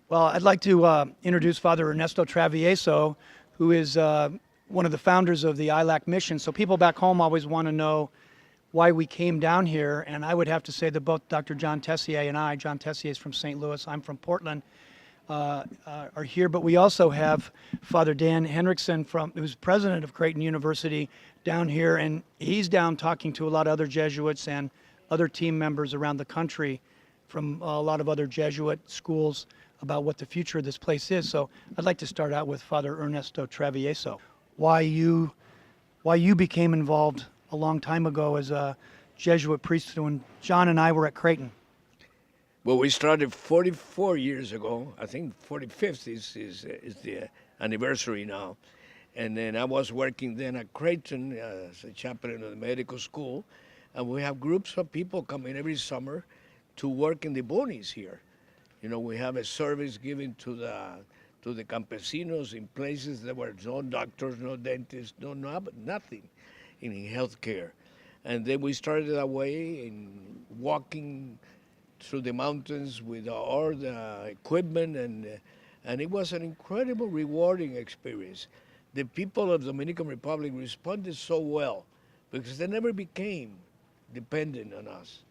Well, I'd like to introduce Father Ernesto Travieso, who is one of the founders of the ILAC mission. So people back home always want to know why we came down here, and I would have to say that both Dr. John Tessier and I, John Tessier is from St. Louis, I'm from Portland, are here, but we also have Father Dan Henriksen, who's president of Creighton University, down here, and he's down talking to a lot of other Jesuits and other team members around the country from a lot of other Jesuit schools about what the future of this place is. So I'd like to start out with Father Ernesto Travieso. Why you became involved a long time ago as a Jesuit priest when John and I were at Creighton. Well, we started 44 years ago. I think 45th is the anniversary now. And then I was working then at Creighton as a chaplain of the medical school. And we have groups of people coming every summer to work in the boonies here. You know, we have a service given to the campesinos in places that were no doctors, no dentists, nothing in healthcare. And then we started that way in walking through the mountains with all the equipment, and it was an incredible, rewarding experience. The people of the Dominican Republic responded so well because they never became dependent on us.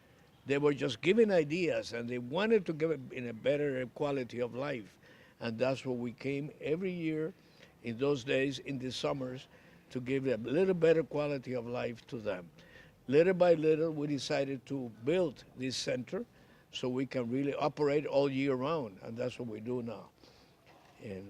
They were just giving ideas, and they wanted to give it in a better quality of life. And that's what we came every year in those days, in the summers, to give a little better quality of life to them. Little by little, we decided to build this center so we can really operate all year round, and that's what we do now. And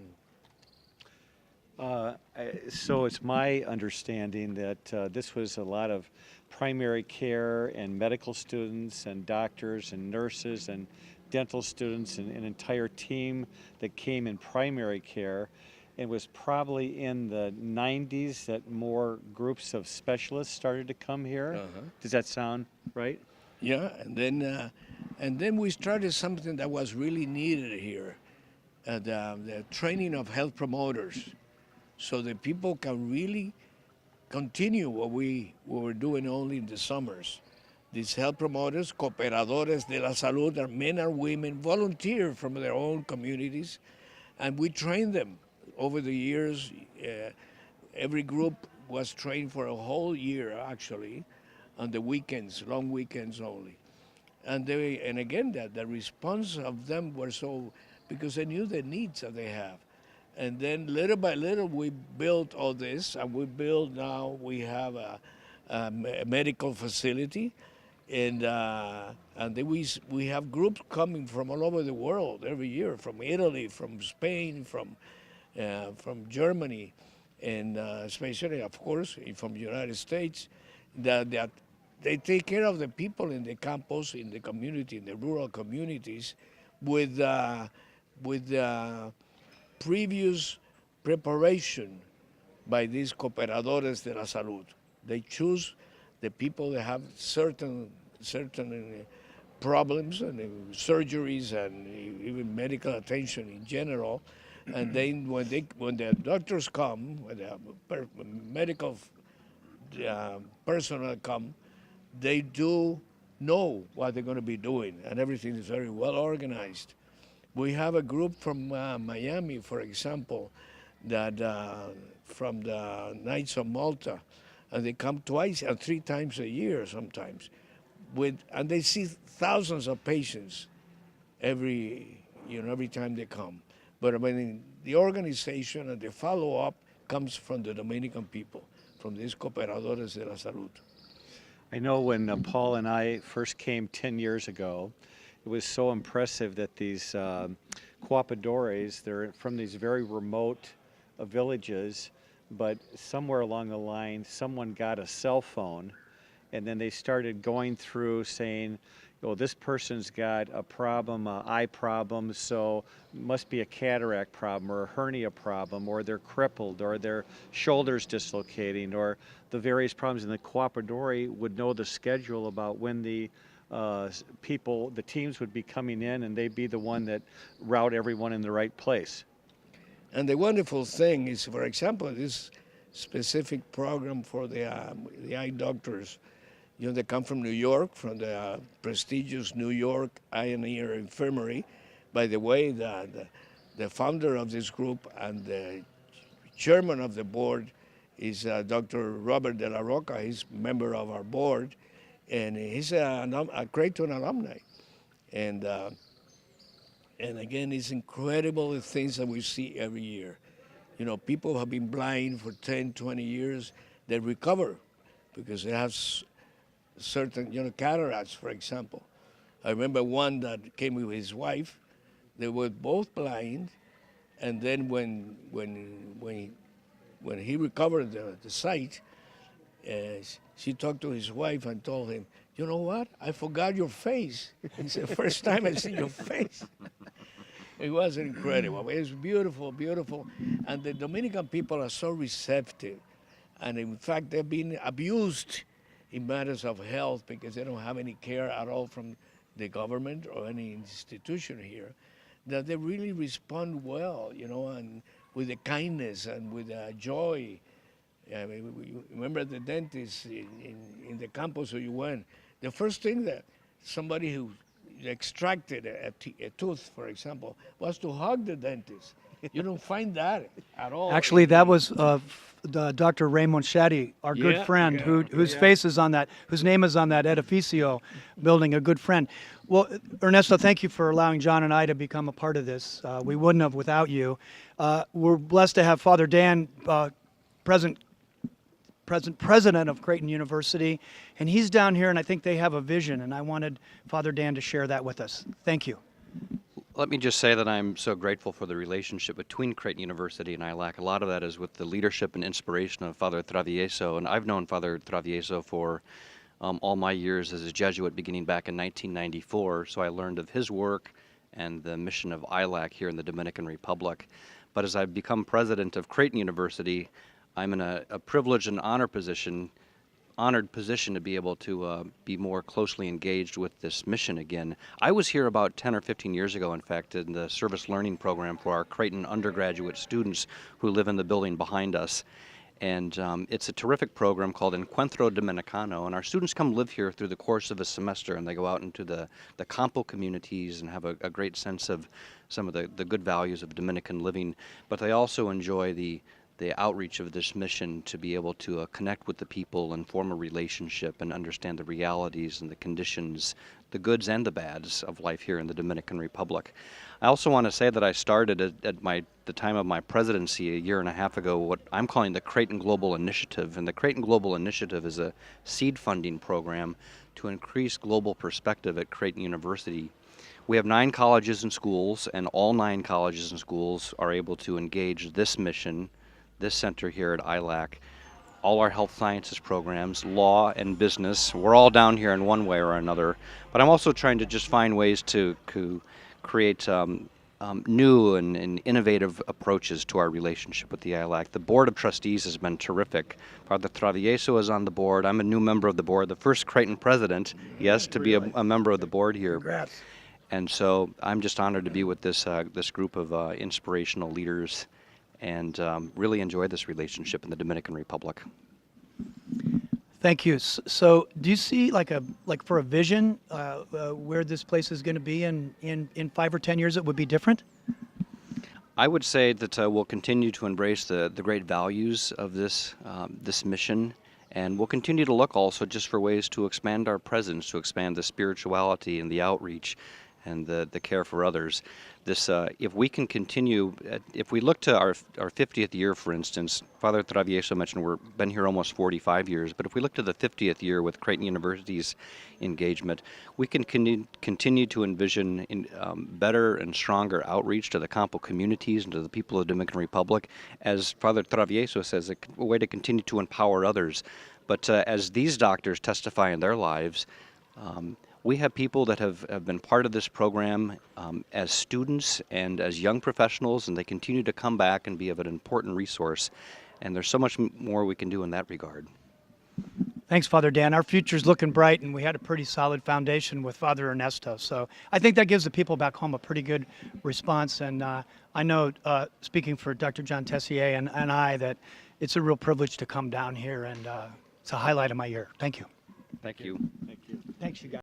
So it's my understanding that this was a lot of primary care and medical students and doctors and nurses and dental students and an entire team that came in primary care. It was probably in the 90s that more groups of specialists started to come here. Does that sound right? yeah, and then we started something that was really needed here, the training of health promoters, so that people can really continue what we were doing only in the summers. These health promoters, cooperadores de la salud, are men and women, volunteer from their own communities, and we train them over the years. Every group was trained for a whole year, actually, on the weekends, long weekends only. And again, the response of them were so, because they knew the needs that they have. And then little by little, we built all this, and we have a medical facility, and then we have groups coming from all over the world every year, from Italy, from Spain, from Germany, and especially, of course, from the United States, that they take care of the people in the campus, in the community, in the rural communities, with previous preparation by these cooperadores de la salud. They choose the people that have certain problems and surgeries and even medical attention in general. And then when the doctors come, when the medical personnel come, they do know what they're going to be doing, and everything is very well organized. We have a group from Miami, for example, that from the Knights of Malta, and they come twice and three times a year sometimes, and they see thousands of patients every time they come. But I mean, the organization and the follow-up comes from the Dominican people, from these cooperadores de la salud. I know when Paul and I first came 10 years ago, it was so impressive that these coapadores, they're from these very remote villages, but somewhere along the line, someone got a cell phone, and then they started going through saying, oh, this person's got a problem, an eye problem, so must be a cataract problem or a hernia problem, or they're crippled, or their shoulders dislocating, or the various problems. And the coapadore would know the schedule about when the teams would be coming in, and they'd be the one that route everyone in the right place. And the wonderful thing is, for example, this specific program for the eye doctors, they come from New York, from the prestigious New York Eye and Ear Infirmary, By the way, the founder of this group and the chairman of the board is Dr. Robert de la Roca. He's a member of our board, and he's a Creighton alumni. And again, it's incredible the things that we see every year. You know, people have been blind for 10, 20 years. They recover because they have certain, cataracts, for example. I remember one that came with his wife. They were both blind, and then when he recovered the sight, she talked to his wife and told him, "You know what? I forgot your face." It's the first time I see your face. It was incredible. It was beautiful, beautiful. And the Dominican people are so receptive. And in fact, they've been abused in matters of health because they don't have any care at all from the government or any institution here, that they really respond well, and with the kindness and with the joy. I mean, remember the dentist in the campus where you went, the first thing that somebody who extracted a tooth, for example, was to hug the dentist. You don't find that at all. Actually, that was Dr. Raymond Shaddy, our good friend, whose face is on that, whose name is on that edificio building, a good friend. Well, Ernesto, thank you for allowing John and I to become a part of this. We wouldn't have without you. We're blessed to have Father Dan, president of Creighton University, and he's down here, and I think they have a vision, and I wanted Father Dan to share that with us. Thank you. Let me just say that I'm so grateful for the relationship between Creighton University and ILAC. A lot of that is with the leadership and inspiration of Father Travieso, and I've known Father Travieso for all my years as a Jesuit beginning back in 1994, so I learned of his work and the mission of ILAC here in the Dominican Republic. But as I've become president of Creighton University, I'm in a privileged and honored position to be able to be more closely engaged with this mission again. I was here about 10 or 15 years ago, in fact, in the service learning program for our Creighton undergraduate students who live in the building behind us. And it's a terrific program called Encuentro Dominicano, and our students come live here through the course of a semester, and they go out into the campo communities and have a great sense of some of the good values of Dominican living, but they also enjoy the outreach of this mission to be able to connect with the people and form a relationship and understand the realities and the conditions, the goods and the bads of life here in the Dominican Republic. I also want to say that I started at the time of my presidency a year and a half ago what I'm calling the Creighton Global Initiative. And the Creighton Global Initiative is a seed funding program to increase global perspective at Creighton University. We have 9 colleges and schools, and all 9 colleges and schools are able to engage this mission, this center here at ILAC, all our health sciences programs, law and business. We're all down here in one way or another, but I'm also trying to just find ways to create new and innovative approaches to our relationship with the ILAC. The Board of Trustees has been terrific. Father Travieso is on the board. I'm a new member of the board, the first Creighton president, yes, to be a member of the board here. Congrats. And so I'm just honored to be with this group of inspirational leaders and really enjoy this relationship in the Dominican Republic. Thank you. So, do you see like for a vision where this place is going to be in 5 or 10 years? It would be different. I would say that we'll continue to embrace the great values of this mission, and we'll continue to look also just for ways to expand our presence, to expand the spirituality and the outreach and the care for others. This, if we can continue, if we look to our 50th year, for instance, Father Travieso mentioned we've been here almost 45 years, but if we look to the 50th year with Creighton University's engagement, we can continue to envision better and stronger outreach to the campo communities and to the people of the Dominican Republic, as Father Travieso says, a way to continue to empower others. But as these doctors testify in their lives, we have people that have been part of this program as students and as young professionals, and they continue to come back and be of an important resource. And there's so much more we can do in that regard. Thanks, Father Dan. Our future's looking bright, and we had a pretty solid foundation with Father Ernesto. So I think that gives the people back home a pretty good response. And I know, speaking for Dr. John Tessier and I, that it's a real privilege to come down here, and it's a highlight of my year. Thank you. Thank you. Thanks, you guys.